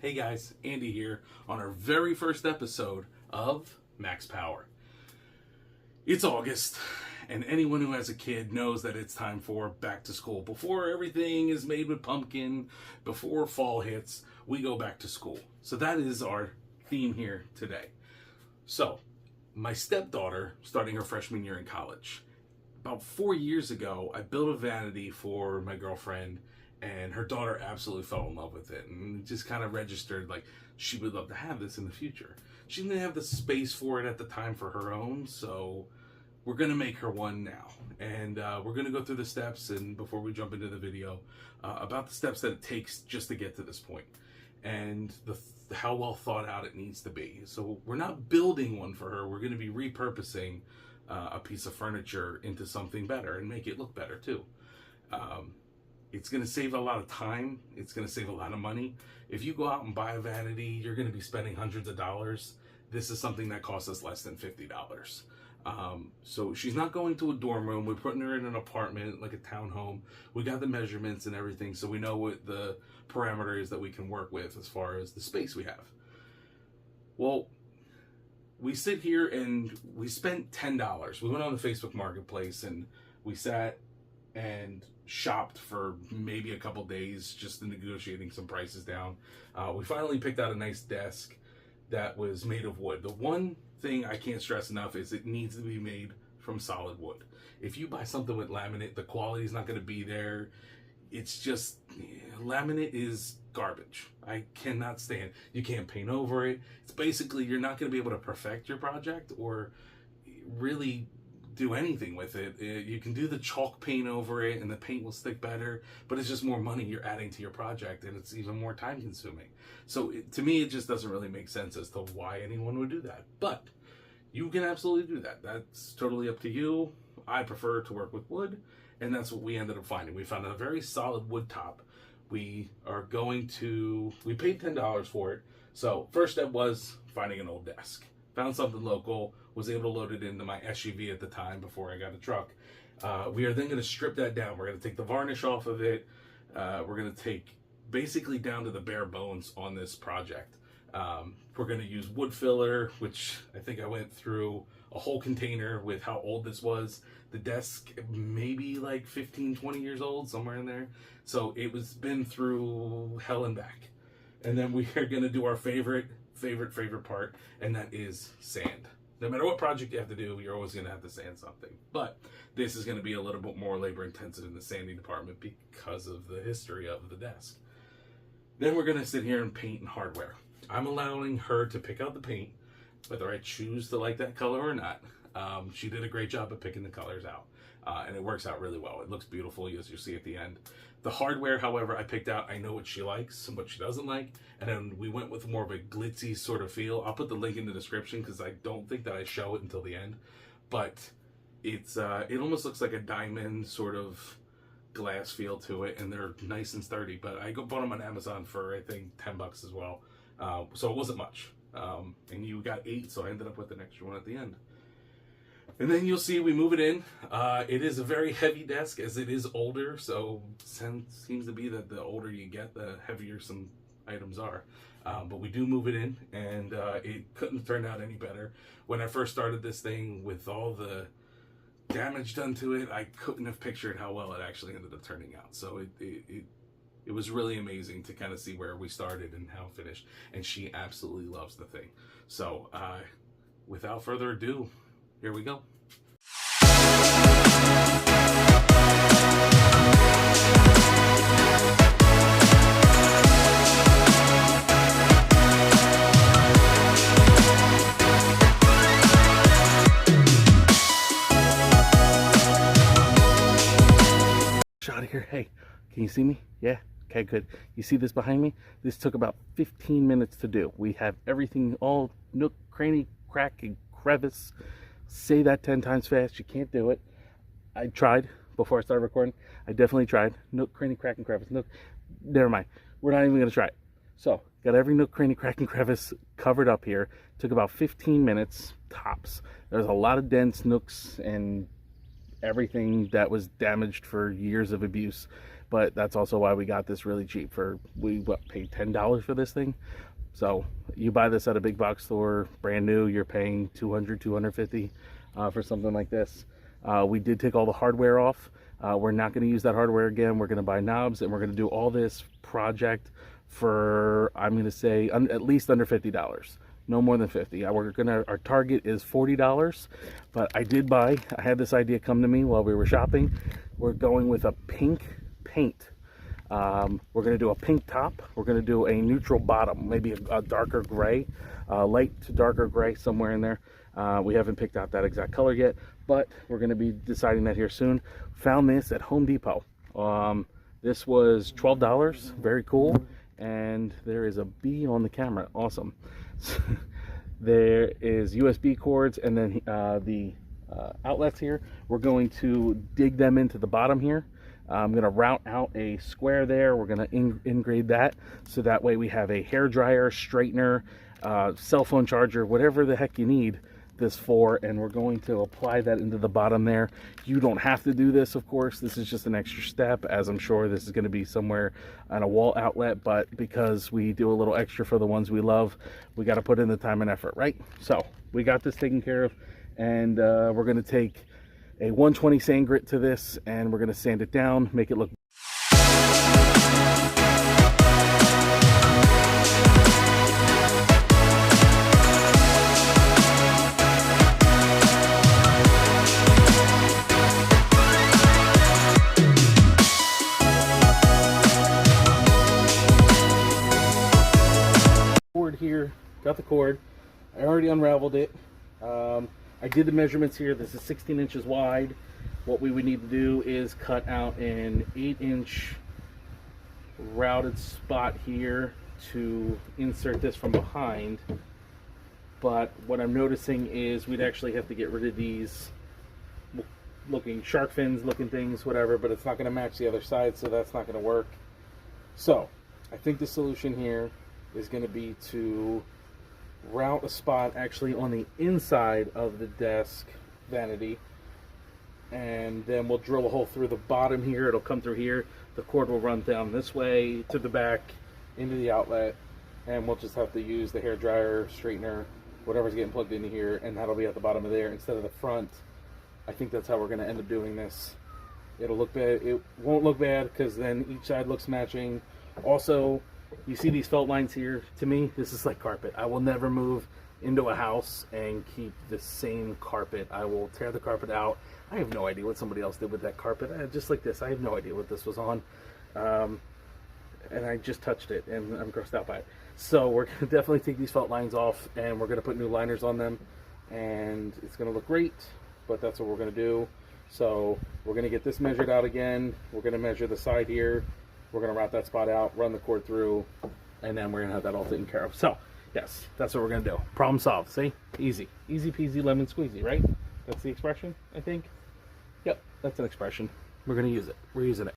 Hey guys, Andy here on our very first episode of Max Power. It's August, and anyone who has a kid knows that it's time for back to school. Before everything is made with pumpkin, before fall hits, we go back to school. So that is our theme here today. So, my stepdaughter, starting her freshman year in college, about 4 years ago, I built a vanity for my girlfriend, and her daughter absolutely fell in love with it and just kind of registered like she would love to have this in the future. She didn't have the space for it at the time for her own, so we're going to make her one now. And we're going to go through the steps, and before we jump into the video, about the steps that it takes just to get to this point and how well thought out it needs to be. So we're not building one for her. We're going to be repurposing a piece of furniture into something better and make it look better too. It's going to save a lot of time. It's going to save a lot of money. If you go out and buy a vanity, you're going to be spending hundreds of dollars. This is something that costs us less than $50. So she's not going to a dorm room. We're putting her in an apartment, like a townhome. We got the measurements and everything, so we know what the parameters that we can work with as far as the space we have. Well, we sit here and we spent $10. We went on the Facebook Marketplace and we sat and shopped for maybe a couple days, just negotiating some prices down. We finally picked out a nice desk that was made of wood. The one thing I can't stress enough is it needs to be made from solid wood. If you buy something with laminate, the quality is not going to be there. It's just, laminate is garbage. I cannot stand. You can't paint over it. It's basically, you're not going to be able to perfect your project or really do anything with it. You can do the chalk paint over it and the paint will stick better, but it's just more money you're adding to your project and it's even more time consuming. So to me, it just doesn't really make sense as to why anyone would do that. But you can absolutely do that. That's totally up to you. I prefer to work with wood, and that's what we ended up finding. We found a very solid wood top. We paid $10 for it. So first step was finding an old desk. Found something local, was able to load it into my SUV at the time before I got a truck. We are then going to strip that down. We're going to take the varnish off of it. We're going to take basically down to the bare bones on this project. We're going to use wood filler, which I think I went through a whole container with how old this was. The desk, maybe like 15, 20 years old, somewhere in there. So it was been through hell and back. And then we are going to do our favorite part, and that is sand. No matter what project you have to do, you're always going to have to sand something. But this is going to be a little bit more labor intensive in the sanding department because of the history of the desk. Then we're going to sit here and paint and hardware. I'm allowing her to pick out the paint, whether I choose to like that color or not. She did a great job of picking the colors out, and it works out really well. It looks beautiful, as you see at the end. The hardware, however, I picked out, I know what she likes and what she doesn't like, and then we went with more of a glitzy sort of feel. I'll put the link in the description because I don't think that I show it until the end, but it's it almost looks like a diamond sort of glass feel to it, and they're nice and sturdy. But I bought them on Amazon for I think $10 as well, so it wasn't much. And you got 8, so I ended up with an extra one at the end. And then you'll see we move it in. It is a very heavy desk as it is older, so seems to be that the older you get, the heavier some items are. But we do move it in, and it couldn't have turned out any better. When I first started this thing with all the damage done to it, I couldn't have pictured how well it actually ended up turning out. So it was really amazing to kind of see where we started and how it finished. And she absolutely loves the thing. So without further ado, here we go. Shot here. Hey, can you see me? Yeah. Okay, good. You see this behind me? This took about 15 minutes to do. We have everything, all nook, cranny, crack, and crevice. Say that 10 times fast. You can't do it. I tried before I started recording. I definitely tried. Nook, cranny, crack, and crevice. Nook. Never mind. We're not even going to try it. So, got every nook, cranny, crack, and crevice covered up here. Took about 15 minutes, tops. There's a lot of dents, nooks, and everything that was damaged for years of abuse. but that's also why we got this really cheap. We paid $10 for this thing. So you buy this at a big box store, brand new, you're paying $200, $250 for something like this. We did take all the hardware off. We're not going to use that hardware again. We're going to buy knobs, and we're going to do all this project for, I'm going to say, at least under $50. No more than 50. Our target is $40, but I had this idea come to me while we were shopping. We're going with a pink paint. We're going to do a pink top. We're going to do a neutral bottom, maybe a darker gray, light to darker gray, somewhere in there. We haven't picked out that exact color yet, but we're going to be deciding that here soon. Found this at Home Depot. This was $12, very cool. And there is a bee on the camera, awesome. There is USB cords, and then the outlets here. We're going to dig them into the bottom here. I'm going to route out a square there. We're going to engrave that, so that way we have a hair dryer, straightener, cell phone charger, whatever the heck you need this for, and we're going to apply that into the bottom there. You don't have to do this, of course. This is just an extra step, as I'm sure this is going to be somewhere on a wall outlet, but because we do a little extra for the ones we love, we got to put in the time and effort, right? So we got this taken care of, and we're going to take a 120 sand grit to this, and we're going to sand it down, make it look here. Got the cord. I already unraveled it. I did the measurements here. This is 16 inches wide. What we would need to do is cut out an 8-inch routed spot here to insert this from behind. But what I'm noticing is we'd actually have to get rid of these looking shark fins looking things, whatever, but it's not going to match the other side, so that's not going to work. So I think the solution here is going to be to route a spot actually on the inside of the desk vanity, and then we'll drill a hole through the bottom here. It'll come through here. The cord will run down this way to the back into the outlet, and we'll just have to use the hair dryer, straightener, whatever's getting plugged into here, and that'll be at the bottom of there instead of the front. I think that's how we're going to end up doing this. It'll look bad. It won't look bad because then each side looks matching. Also, you see these felt lines here? To me, this is like carpet. I will never move into a house and keep the same carpet. I will tear the carpet out. I have no idea what somebody else did with that carpet. Just like this, I have no idea what this was on. And I just touched it, and I'm grossed out by it. So we're going to definitely take these felt lines off, and we're going to put new liners on them. And it's going to look great, but that's what we're going to do. So we're going to get this measured out again. We're going to measure the side here. We're going to route that spot out, run the cord through, and then we're going to have that all taken care of. So, yes, that's what we're going to do. Problem solved. See? Easy. Easy peasy lemon squeezy, right? That's the expression, I think? Yep, that's an expression. We're going to use it. We're using it.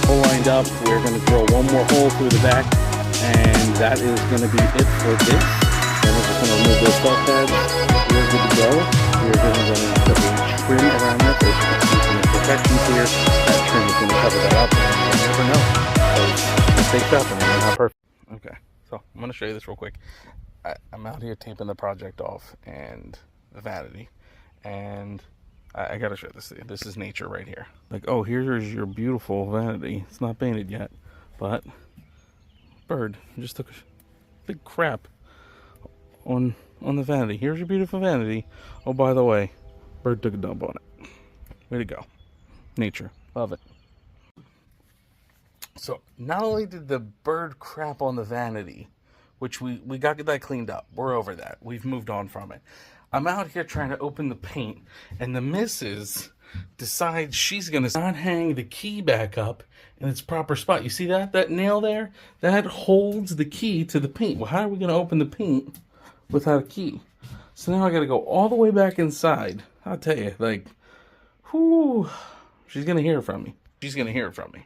Lined up, we're going to drill one more hole through the back, and that is going to be it for this. Then we're just going to remove those felt pads. We're good to go. We're going to put a trim around this. There's some imperfections here. That trim is going to cover that up, and you'll never know. Mistakes happen, and they're not perfect. Okay, so I'm going to show you this real quick. I'm out here taping the project off and the vanity, and I gotta show this to you. This is nature right here. Like, oh, here's your beautiful vanity. It's not painted yet, but bird just took a big crap on the vanity. Here's your beautiful vanity. Oh, by the way, bird took a dump on it. Way to go. nature. Love it. So not only did the bird crap on the vanity, which we got that cleaned up. We're over that. We've moved on from it. I'm out here trying to open the paint, and the missus decides she's going to not hang the key back up in its proper spot. You see that? That nail there? That holds the key to the paint. Well, how are we going to open the paint without a key? So now I got to go all the way back inside. I'll tell you, like, whoo, she's going to hear from me. She's going to hear from me.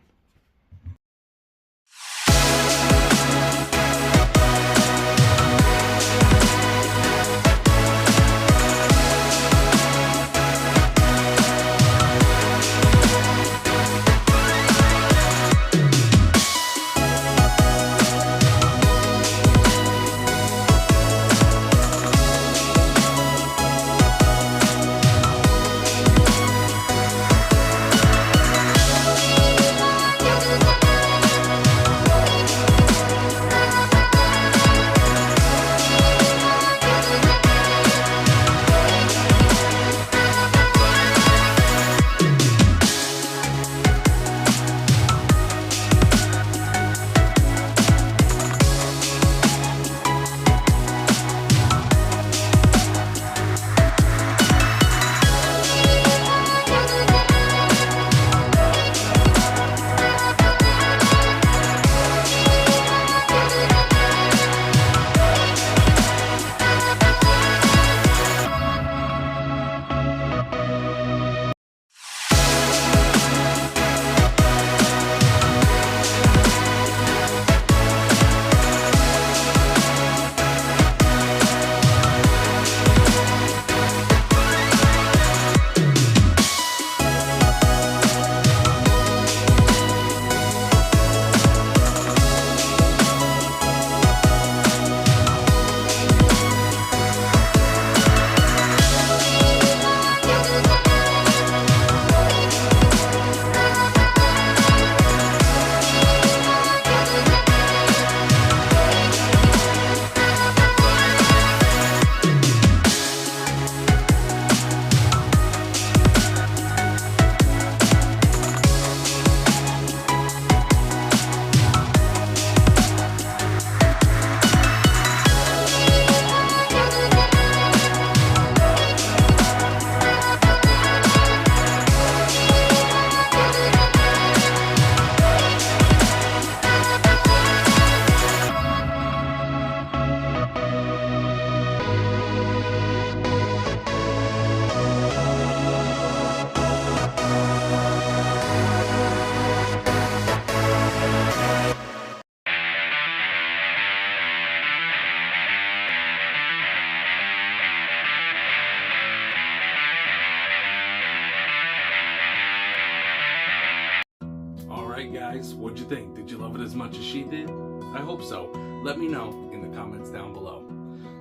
Alright guys, what'd you think? Did you love it as much as she did? I hope so. Let me know in the comments down below.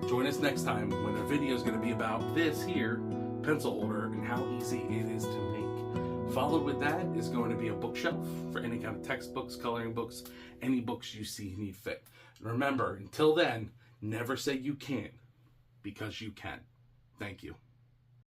Join us next time when our video is going to be about this here pencil holder and how easy it is to make. Followed with that is going to be a bookshelf for any kind of textbooks, coloring books, any books you see need fit. And remember, until then, never say you can't, because you can. Thank you.